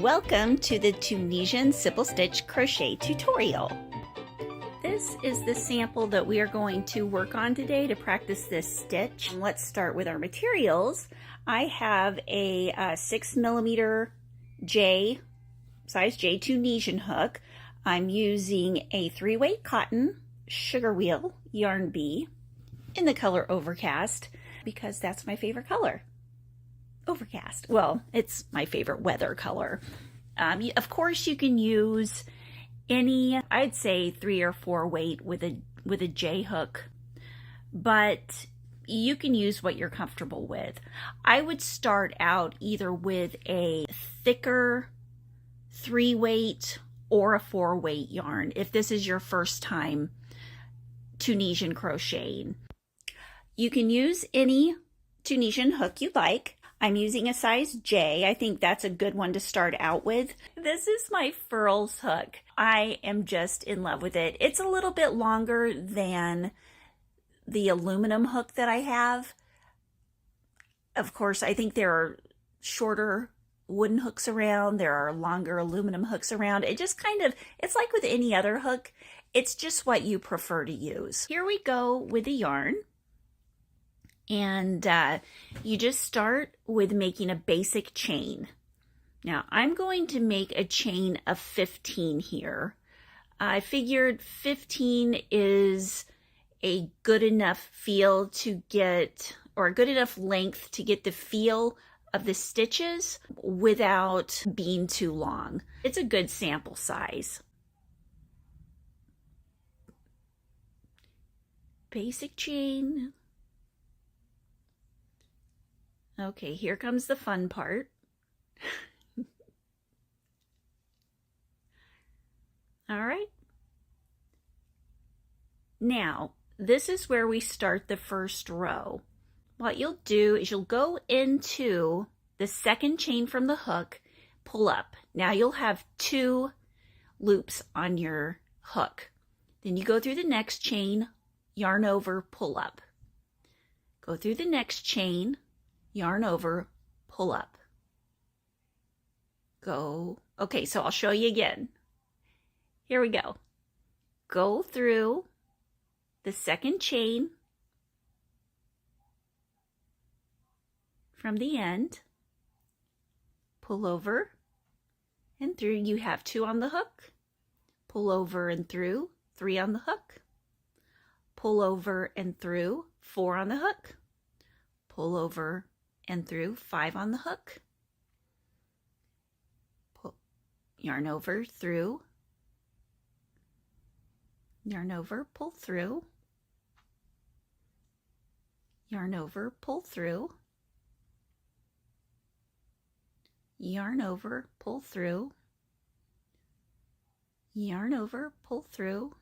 Welcome to the Tunisian Simple Stitch Crochet tutorial. This is the sample that we are going to work on today to practice this stitch. Let's start with our materials. I have a 6mm size J Tunisian hook. I'm using a 3-weight cotton sugar wheel yarn bee in the color Overcast because that's my favorite color. Overcast. Well, it's my favorite weather color. Of course, you can use any, I'd say 3 or 4 weight with a J hook, but you can use what you're comfortable with. I would start out either with a thicker 3-weight or a 4-weight yarn if this is your first time Tunisian crocheting. You can use any Tunisian hook you like. I'm using a size J. I think that's a good one to start out with. This is my Furls hook. I am just in love with it. It's a little bit longer than the aluminum hook that I have. Of course, I think there are shorter wooden hooks around. There are longer aluminum hooks around. It just kind of, it's like with any other hook. It's just what you prefer to use. Here we go with the yarn. And you just start with making a basic chain. Now I'm going to make a chain of 15 here. I figured 15 is a good enough feel to get, or a good enough length to get the feel of the stitches without being too long. It's a good sample size. Basic chain. Okay, here comes the fun part. All right. Now, this is where we start the first row. What you'll do is you'll go into the second chain from the hook, pull up. Now you'll have 2 loops on your hook. Then you go through the next chain, yarn over, pull up. Go through the next chain, yarn over, pull up. Go. Okay, so I'll show you again. Here we go. Go through the second chain from the end, pull over and through. You have 2 on the hook, pull over and through, 3 on the hook, pull over and through, 4 on the hook, pull over and through, 5 on the hook, pull, yarn over, through, yarn over, pull through, yarn over, pull through, yarn over, pull through, yarn over, pull through,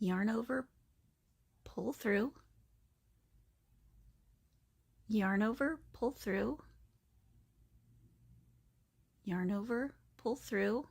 yarn over, pull through, yarn over, pull through, yarn over, pull through,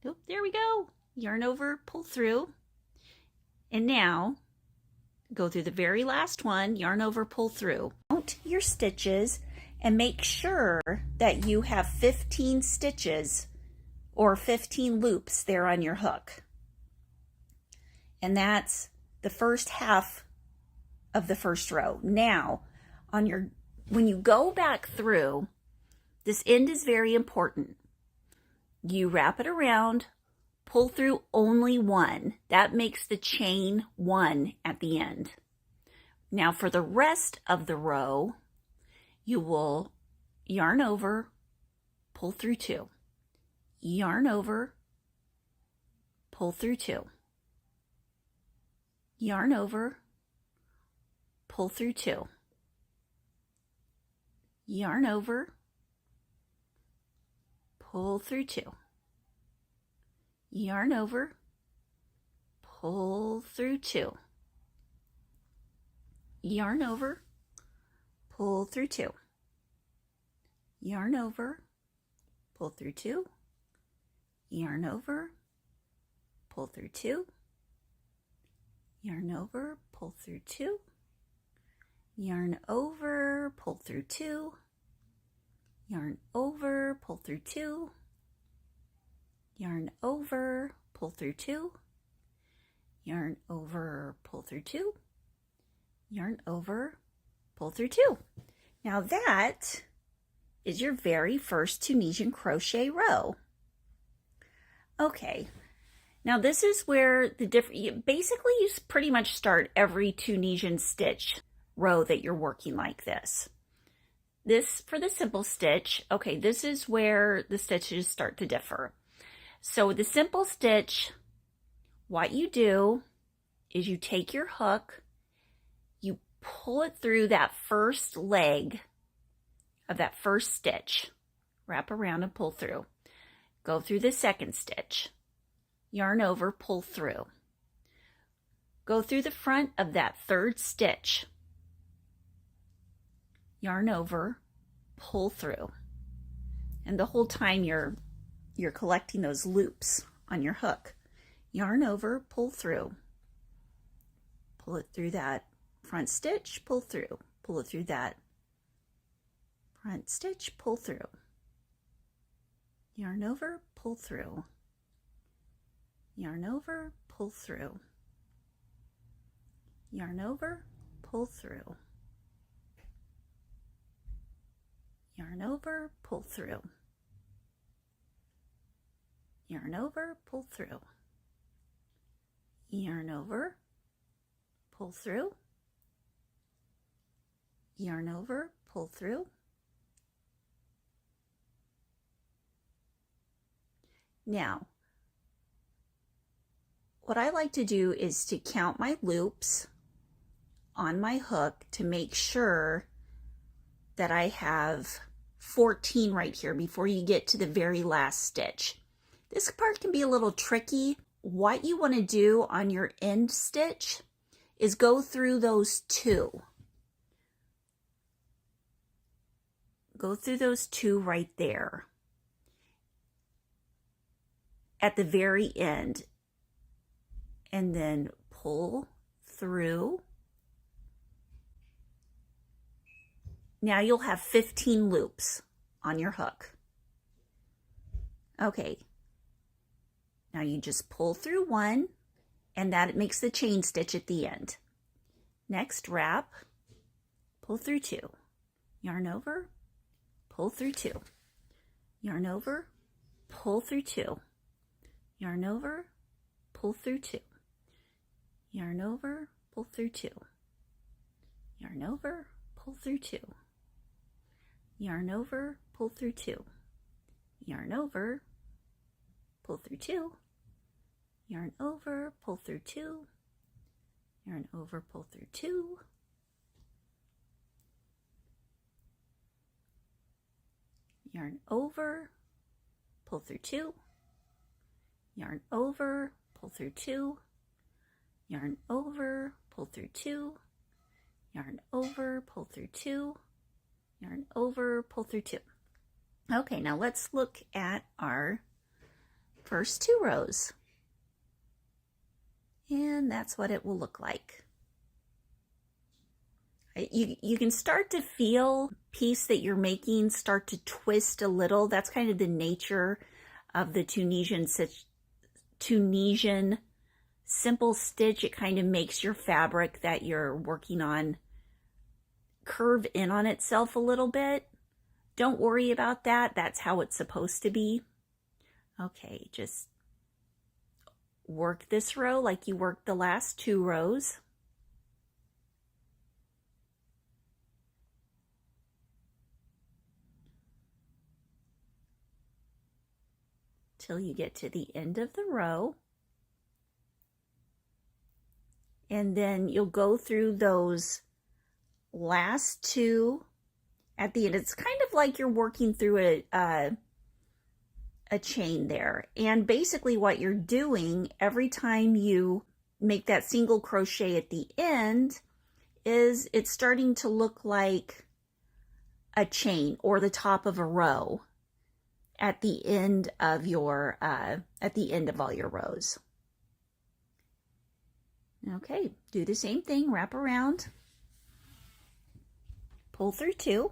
oh, there we go, yarn over, pull through, and now go through the very last one, yarn over, pull through. Count your stitches and make sure that you have 15 stitches or 15 loops there on your hook. And that's the first half of the first row. Now, when you go back through, this end is very important. You wrap it around, pull through only 1. That makes the chain 1 at the end. Now for the rest of the row, you will yarn over, pull through 2. Yarn over, pull through 2. Yarn over, pull through 2. Yarn over, pull through 2. Yarn over, pull through 2. Yarn over, pull through 2. Yarn over, pull through 2. Yarn over, pull through 2. Yarn over, pull through 2, yarn over, pull through 2, yarn over, pull through 2, yarn over, pull through 2, yarn over, pull through 2, yarn over, pull through 2. Now that is your very first Tunisian crochet row. Okay, now this is where the basically you pretty much start every Tunisian stitch row that you're working like this. This for the simple stitch, okay, this is where the stitches start to differ. So the simple stitch, what you do is you take your hook, you pull it through that first leg of that first stitch, wrap around and pull through. Go through the second stitch, yarn over, pull through. Go through the front of that third stitch, yarn over, pull through. And the whole time you're collecting those loops on your hook. Yarn over, pull through. Pull it through that front stitch, pull through. Pull it through that front stitch, pull through. Yarn over, pull through. Yarn over, pull through. Yarn over, pull through. Yarn over, pull through. Yarn over, pull through. Yarn over, pull through. Yarn over, pull through. Now, what I like to do is to count my loops on my hook to make sure that I have 14 right here before you get to the very last stitch. This part can be a little tricky. What you want to do on your end stitch is go through those 2. Go through those 2 right there at the very end, and then pull through. Now you'll have 15 loops on your hook. Okay, now you just pull through 1, and that makes the chain stitch at the end. Next, wrap, pull through 2, yarn over, pull through 2, yarn over, pull through 2, yarn over, pull through 2, yarn over, pull through 2, yarn over, pull through 2, yarn over, pull through 2, yarn over, pull through 2, yarn over, pull through 2, yarn over, pull through 2, yarn over, pull through 2, yarn over, pull through 2, yarn over, pull through 2, yarn over, pull through 2, yarn over, pull through 2. Okay, now let's look at our first 2 rows. And that's what it will look like. You can start to feel piece that you're making start to twist a little. That's kind of the nature of the Tunisian simple stitch. It kind of makes your fabric that you're working on curve in on itself a little bit. Don't worry about that. That's how it's supposed to be. Okay, just work this row like you worked the last 2 rows. Till you get to the end of the row. And then you'll go through those last 2 at the end. It's kind of like you're working through a chain there. And basically what you're doing every time you make that single crochet at the end is it's starting to look like a chain or the top of a row at the end of your all your rows. Okay, do the same thing, wrap around, pull through 2,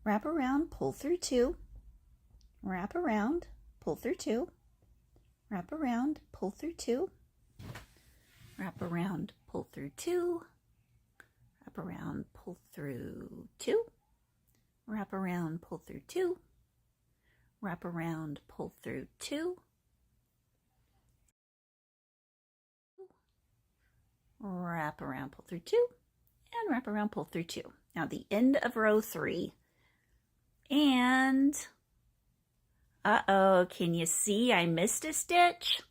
wrap around, pull through 2, wrap around, pull through 2, wrap around, pull through 2, wrap around, pull through 2, wrap around, pull through 2, wrap around, pull through 2, wrap around, pull through 2, wrap around, pull through 2, and wrap around, pull through 2. Now the end of row 3. And, uh-oh, can you see I missed a stitch?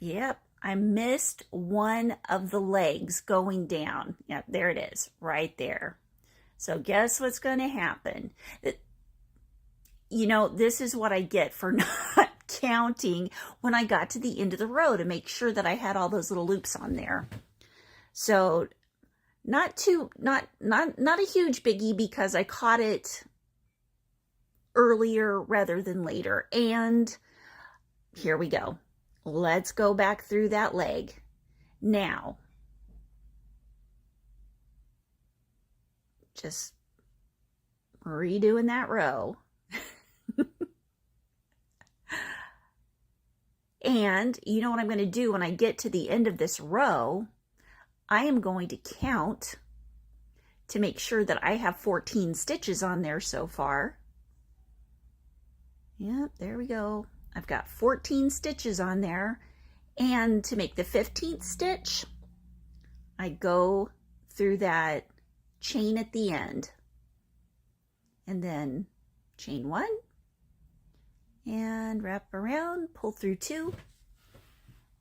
Yep, I missed one of the legs going down. Yep, there it is, right there. So guess what's going to happen? You know, this is what I get for not counting when I got to the end of the row to make sure that I had all those little loops on there. So not a huge biggie because I caught it earlier rather than later. And here we go. Let's go back through that leg. Now, just redoing that row. And you know what I'm going to do when I get to the end of this row? I am going to count to make sure that I have 14 stitches on there so far. Yep, there we go. I've got 14 stitches on there. And to make the 15th stitch, I go through that chain at the end. And then chain 1. And wrap around, pull through 2,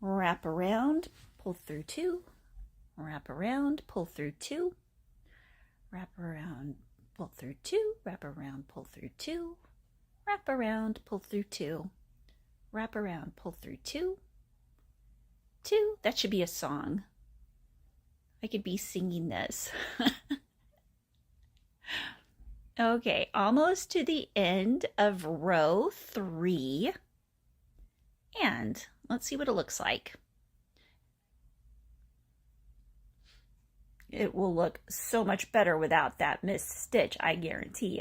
wrap around, pull through 2, wrap around, pull through 2, wrap around, pull through 2, wrap around, pull through 2, wrap around, pull through 2, wrap around, pull through 2, 2. That should be a song. I could be singing this. Okay, almost to the end of row 3. And let's see what it looks like. It will look so much better without that missed stitch, I guarantee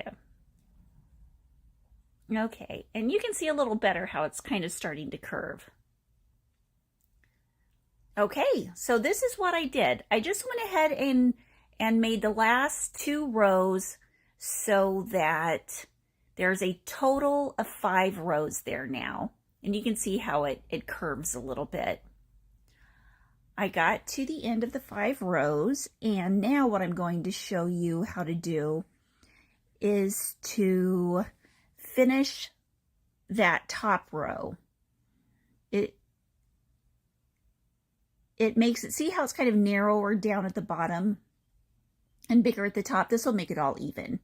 you. Okay, and you can see a little better how it's kind of starting to curve. Okay, so this is what I did. I just went ahead and made the last 2 rows so that there's a total of 5 rows there now. And you can see how it curves a little bit. I got to the end of the 5 rows, and now what I'm going to show you how to do is to finish that top row. It makes it, see how it's kind of narrower down at the bottom and bigger at the top? This will make it all even.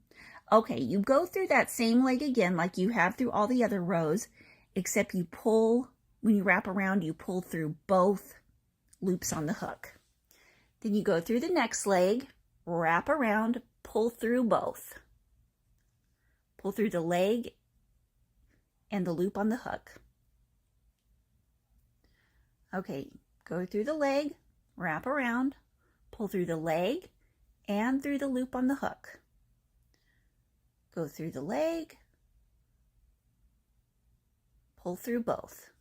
Okay, you go through that same leg again like you have through all the other rows, except you pull, when you wrap around, you pull through both loops on the hook. Then you go through the next leg, wrap around, pull through both. Pull through the leg and the loop on the hook. Okay, go through the leg, wrap around, pull through the leg and through the loop on the hook. Go through the leg, pull through both.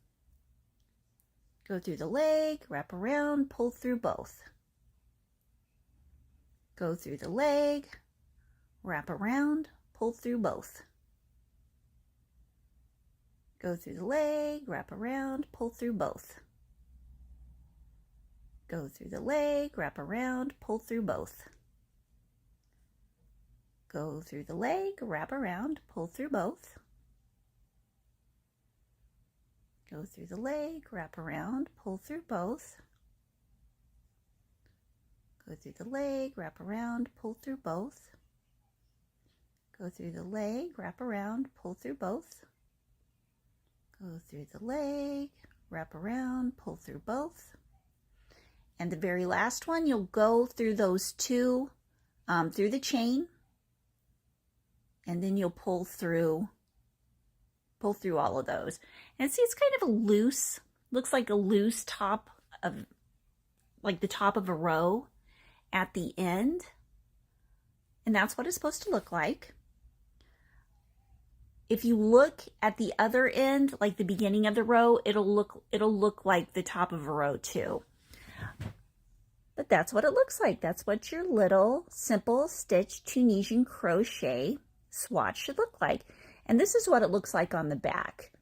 Go through the leg, wrap around, pull through both. Go through the leg, wrap around, pull through both. Go through the leg, wrap around, pull through both. Go through the leg, wrap around, pull through both. Go through the leg, wrap around, pull through both. Go through the leg, wrap around, pull through both. Go through the leg, wrap around, pull through both. Go through the leg, wrap around, pull through both. Go through the leg, wrap around, pull through both. And the very last one, you'll go through those 2 through the chain, and then you'll pull through all of those. And see, it's kind of a loose, looks like a loose top of, like the top of a row. at the end, and that's what it's supposed to look like. If you look at the other end, like the beginning of the row, it'll look like the top of a row too. But that's what it looks like. That's what your little simple stitch Tunisian crochet swatch should look like. And this is what it looks like on the back.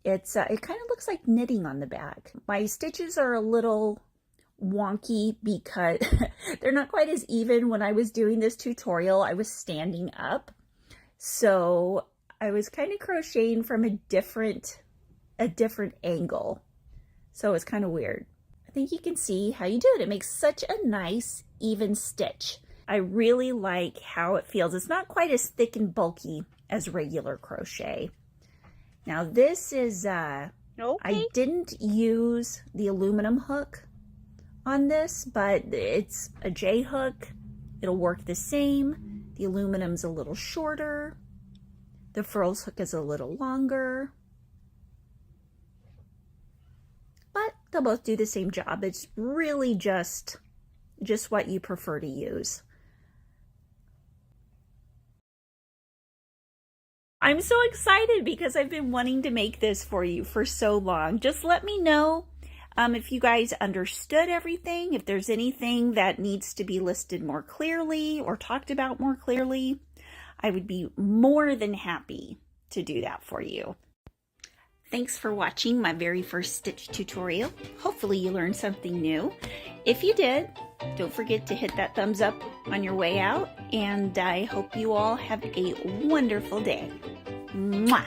It kind of looks like knitting on the back. My stitches are a little wonky because they're not quite as even. When I was doing this tutorial, I was standing up. So I was kind of crocheting from a different angle. So it's kind of weird. I think you can see how you do it. It makes such a nice even stitch. I really like how it feels. It's not quite as thick and bulky as regular crochet. Now this is, I didn't use the aluminum hook on this, but it's a J hook. It'll work the same. The aluminum's a little shorter. The furls hook is a little longer. But they'll both do the same job. It's really just what you prefer to use. I'm so excited because I've been wanting to make this for you for so long. Just let me know if you guys understood everything, if there's anything that needs to be listed more clearly or talked about more clearly. I would be more than happy to do that for you. Thanks for watching my very first stitch tutorial. Hopefully you learned something new. If you did, don't forget to hit that thumbs up on your way out, and I hope you all have a wonderful day. Mwah!